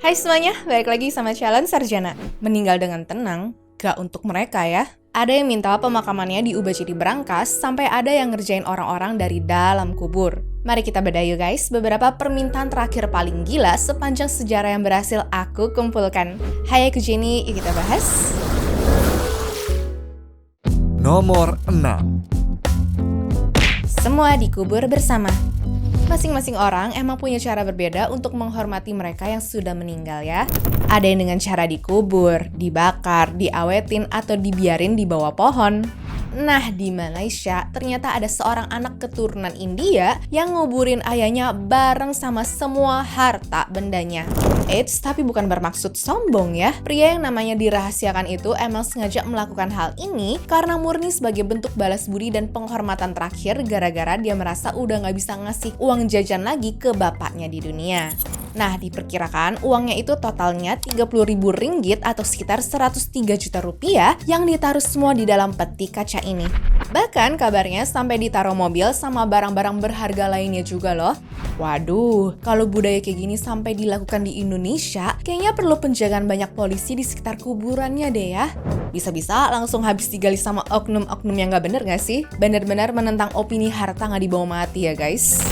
Hai semuanya, balik lagi sama Challenge Sarjana. Meninggal dengan tenang, gak untuk mereka ya. Ada yang minta pemakamannya diubah jadi berangkas, sampai ada yang ngerjain orang-orang dari dalam kubur. Mari kita bedah yuk guys, beberapa permintaan terakhir paling gila sepanjang sejarah yang berhasil aku kumpulkan. Hai aku Jenny, yuk kita bahas. Nomor 6. Semua dikubur bersama. Masing-masing orang emang punya cara berbeda untuk menghormati mereka yang sudah meninggal ya. Ada yang dengan cara dikubur, dibakar, diawetin, atau dibiarin di bawah pohon. Nah, di Malaysia ternyata ada seorang anak keturunan India yang nguburin ayahnya bareng sama semua harta bendanya. Eits, tapi bukan bermaksud sombong ya. Pria yang namanya dirahasiakan itu emang sengaja melakukan hal ini karena murni sebagai bentuk balas budi dan penghormatan terakhir gara-gara dia merasa udah gak bisa ngasih uang jajan lagi ke bapaknya di dunia. Nah, diperkirakan uangnya itu totalnya 30.000 ringgit atau sekitar 103 juta rupiah yang ditaruh semua di dalam peti kaca ini. Bahkan kabarnya sampai ditaruh mobil sama barang-barang berharga lainnya juga loh. Waduh, kalau budaya kayak gini sampai dilakukan di Indonesia, kayaknya perlu penjagaan banyak polisi di sekitar kuburannya deh ya. Bisa-bisa langsung habis digali sama oknum-oknum yang gak bener gak sih? Bener-bener menentang opini harta gak dibawa mati ya guys.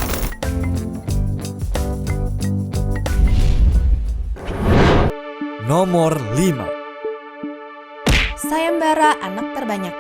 Nomor 5. Sayembara anak terbanyak.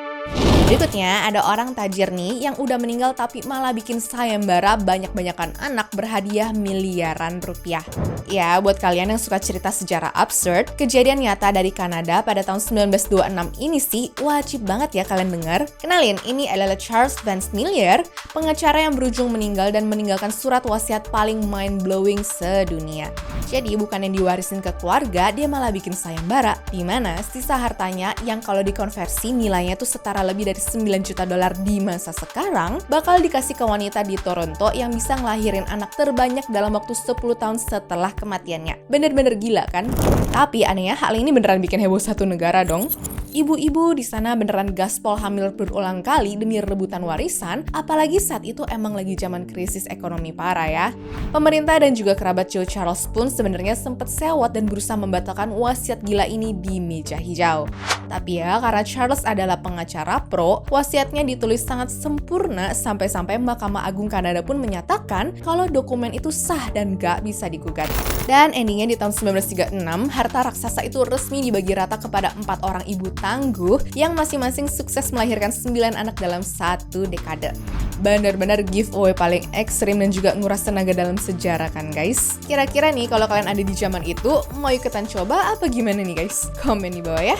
Berikutnya ada orang tajir nih yang udah meninggal tapi malah bikin sayembara banyak-banyakan anak berhadiah miliaran rupiah. Ya, buat kalian yang suka cerita sejarah absurd, kejadian nyata dari Kanada pada tahun 1926 ini sih wajib banget ya kalian dengar. Kenalin, ini adalah Charles Vance Millier, pengacara yang berujung meninggal dan meninggalkan surat wasiat paling mind-blowing sedunia. Jadi bukan yang diwarisin ke keluarga, dia malah bikin sayembara, di mana sisa hartanya yang kalau dikonversi nilainya tuh setara lebih dari 9 juta dolar di masa sekarang, bakal dikasih ke wanita di Toronto yang bisa ngelahirin anak terbanyak dalam waktu 10 tahun setelah kematiannya. Bener-bener gila kan? Tapi anehnya hal ini beneran bikin heboh satu negara dong. Ibu-ibu di sana beneran gaspol hamil berulang kali demi rebutan warisan, apalagi saat itu emang lagi zaman krisis ekonomi parah ya. Pemerintah dan juga kerabat Joe Charles pun sebenarnya sempat sewot dan berusaha membatalkan wasiat gila ini di meja hijau. Tapi ya, karena Charles adalah pengacara pro, wasiatnya ditulis sangat sempurna sampai-sampai Mahkamah Agung Kanada pun menyatakan kalau dokumen itu sah dan gak bisa digugat. Dan endingnya di tahun 1936, harta raksasa itu resmi dibagi rata kepada 4 orang ibu tangguh yang masing-masing sukses melahirkan 9 anak dalam 1 dekade. Bener-bener giveaway paling ekstrim dan juga nguras tenaga dalam sejarah kan guys. Kira-kira nih kalau kalian ada di zaman itu, mau ikutan coba apa gimana nih guys? Komen di bawah ya.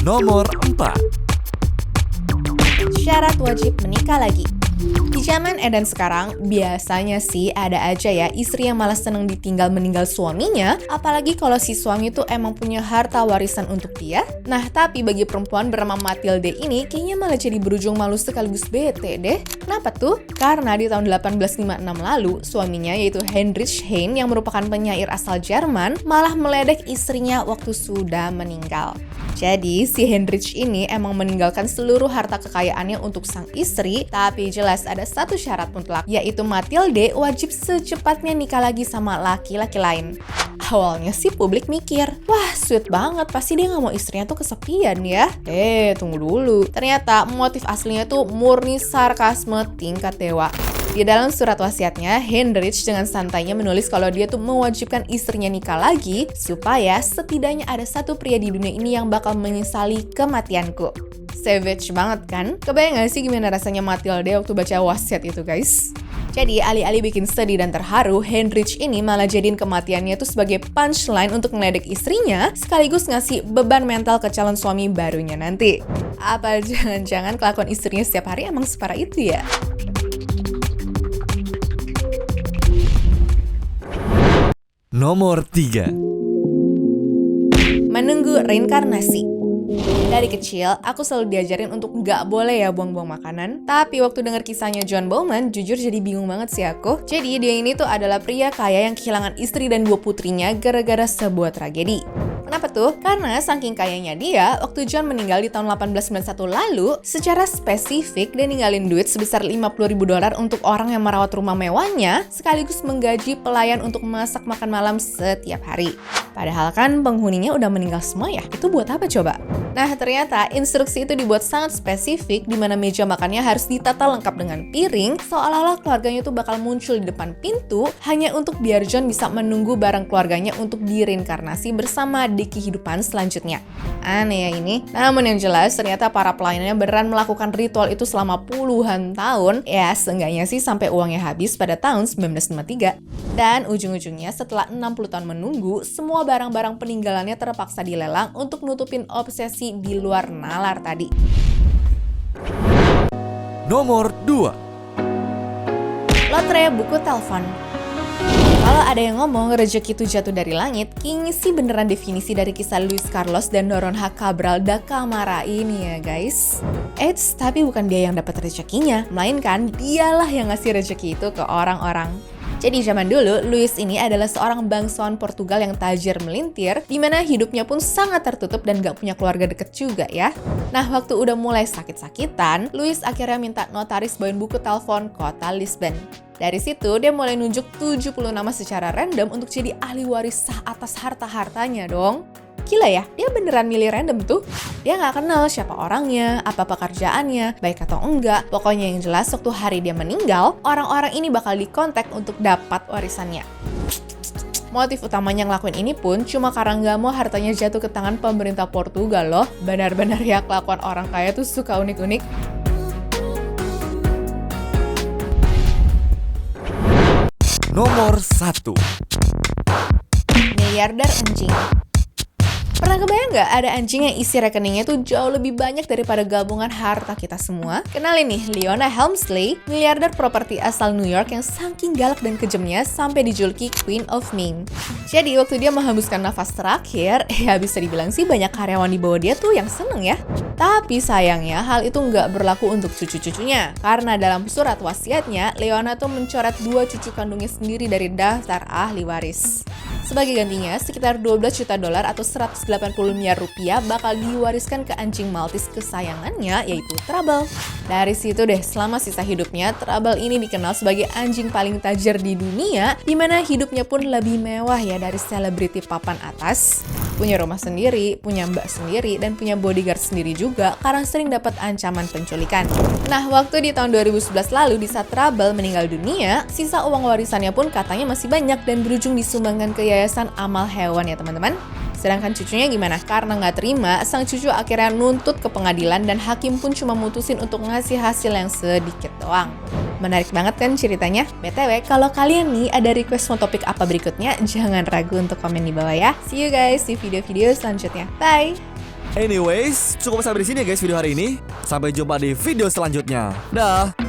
Nomor 4. Syarat wajib menikah lagi. Di zaman edan sekarang, biasanya sih ada aja ya istri yang malah seneng ditinggal meninggal suaminya, apalagi kalau si suami tuh emang punya harta warisan untuk dia. Nah, tapi bagi perempuan bernama Matilde ini, kayaknya malah jadi berujung malu sekaligus bete deh. Kenapa tuh? Karena di tahun 1856 lalu, suaminya yaitu Heinrich Heine yang merupakan penyair asal Jerman, malah meledek istrinya waktu sudah meninggal. Jadi, si Heinrich ini emang meninggalkan seluruh harta kekayaannya untuk sang istri, tapi jelas ada satu syarat mutlak, yaitu Matilde wajib secepatnya nikah lagi sama laki-laki lain. Awalnya sih publik mikir, wah sweet banget, pasti dia gak mau istrinya tuh kesepian ya. Tunggu dulu. Ternyata motif aslinya tuh murni sarkasme tingkat dewa. Di dalam surat wasiatnya, Heinrich dengan santainya menulis kalau dia tuh mewajibkan istrinya nikah lagi supaya setidaknya ada satu pria di dunia ini yang bakal menyesali kematianku. Savage banget kan? Kebayang gak sih gimana rasanya Matilde waktu baca wasiat itu guys? Jadi alih-alih bikin sedih dan terharu, Heinrich ini malah jadiin kematiannya tuh sebagai punchline untuk ngeledek istrinya, sekaligus ngasih beban mental ke calon suami barunya nanti. Apa jangan-jangan kelakuan istrinya setiap hari emang separah itu ya? Nomor 3. Menunggu reinkarnasi. Dari kecil, aku selalu diajarin untuk nggak boleh ya buang-buang makanan. Tapi waktu dengar kisahnya John Bowman, jujur jadi bingung banget sih aku. Jadi dia ini tuh adalah pria kaya yang kehilangan istri dan 2 putrinya gara-gara sebuah tragedi. Kenapa Kenapa tuh? Karena saking kayanya dia, waktu John meninggal di tahun 1891 lalu, secara spesifik dia ninggalin duit sebesar $50.000 untuk orang yang merawat rumah mewahnya, sekaligus menggaji pelayan untuk masak makan malam setiap hari. Padahal kan penghuninya udah meninggal semua ya, itu buat apa coba? Nah ternyata instruksi itu dibuat sangat spesifik di mana meja makannya harus ditata lengkap dengan piring, seolah-olah keluarganya tuh bakal muncul di depan pintu hanya untuk biar John bisa menunggu barang keluarganya untuk direinkarnasi bersama di kehidupan selanjutnya. Aneh ya ini. Namun yang jelas ternyata para pelayannya beneran melakukan ritual itu selama puluhan tahun, ya seenggaknya sih sampai uangnya habis pada tahun 1953. Dan ujung-ujungnya setelah 60 tahun menunggu, semua barang-barang peninggalannya terpaksa dilelang untuk nutupin obsesi di luar nalar tadi. Nomor 2. Lotre buku telepon. Kalau ada yang ngomong rezeki itu jatuh dari langit, ini sih beneran definisi dari kisah Luis Carlos dan Noronha Cabral da Camara ini ya guys. Eits, tapi bukan dia yang dapat rezekinya, melainkan dialah yang ngasih rezeki itu ke orang-orang. Jadi zaman dulu, Luis ini adalah seorang bangsawan Portugal yang tajir melintir, di mana hidupnya pun sangat tertutup dan gak punya keluarga deket juga ya. Nah, waktu udah mulai sakit-sakitan, Luis akhirnya minta notaris bawain buku telepon kota Lisbon. Dari situ, dia mulai nunjuk 70 nama secara random untuk jadi ahli waris sah atas harta-hartanya dong. Gila ya, dia beneran milih random tuh. Dia nggak kenal siapa orangnya, apa pekerjaannya, baik atau enggak. Pokoknya yang jelas waktu hari dia meninggal, orang-orang ini bakal dikontak untuk dapat warisannya. Motif utamanya ngelakuin ini pun cuma karena nggak mau hartanya jatuh ke tangan pemerintah Portugal loh. Benar-benar ya kelakuan orang kaya tuh suka unik-unik. Nomor 1. Miliarder anjing. Pernah kebayang nggak ada anjing yang isi rekeningnya tuh jauh lebih banyak daripada gabungan harta kita semua? Kenalin nih, Leona Helmsley, miliarder properti asal New York yang saking galak dan kejamnya sampai dijuluki Queen of Mean. Jadi waktu dia menghembuskan nafas terakhir, ya bisa dibilang sih banyak karyawan di bawah dia tuh yang seneng ya. Tapi sayangnya hal itu nggak berlaku untuk cucu-cucunya. Karena dalam surat wasiatnya, Leona tuh mencoret 2 cucu kandungnya sendiri dari daftar ahli waris. Sebagai gantinya, sekitar $12 juta atau 180 miliar rupiah bakal diwariskan ke anjing Maltese kesayangannya, yaitu Trouble. Dari situ deh, selama sisa hidupnya, Trouble ini dikenal sebagai anjing paling tajir di dunia, di mana hidupnya pun lebih mewah ya dari selebriti papan atas. Punya rumah sendiri, punya mbak sendiri, dan punya bodyguard sendiri juga karena sering dapat ancaman penculikan. Nah, waktu di tahun 2011 lalu di saat Trouble meninggal dunia, sisa uang warisannya pun katanya masih banyak dan berujung disumbangkan ke Yayasan Amal Hewan ya teman-teman. Sedangkan cucunya gimana? Karena nggak terima, sang cucu akhirnya nuntut ke pengadilan dan hakim pun cuma mutusin untuk ngasih hasil yang sedikit doang. Menarik banget kan ceritanya? BTW, kalau kalian nih ada request mau topik apa berikutnya, jangan ragu untuk komen di bawah ya. See you guys di video-video selanjutnya. Bye! Anyways, cukup sampai di sini ya guys video hari ini. Sampai jumpa di video selanjutnya. Dah.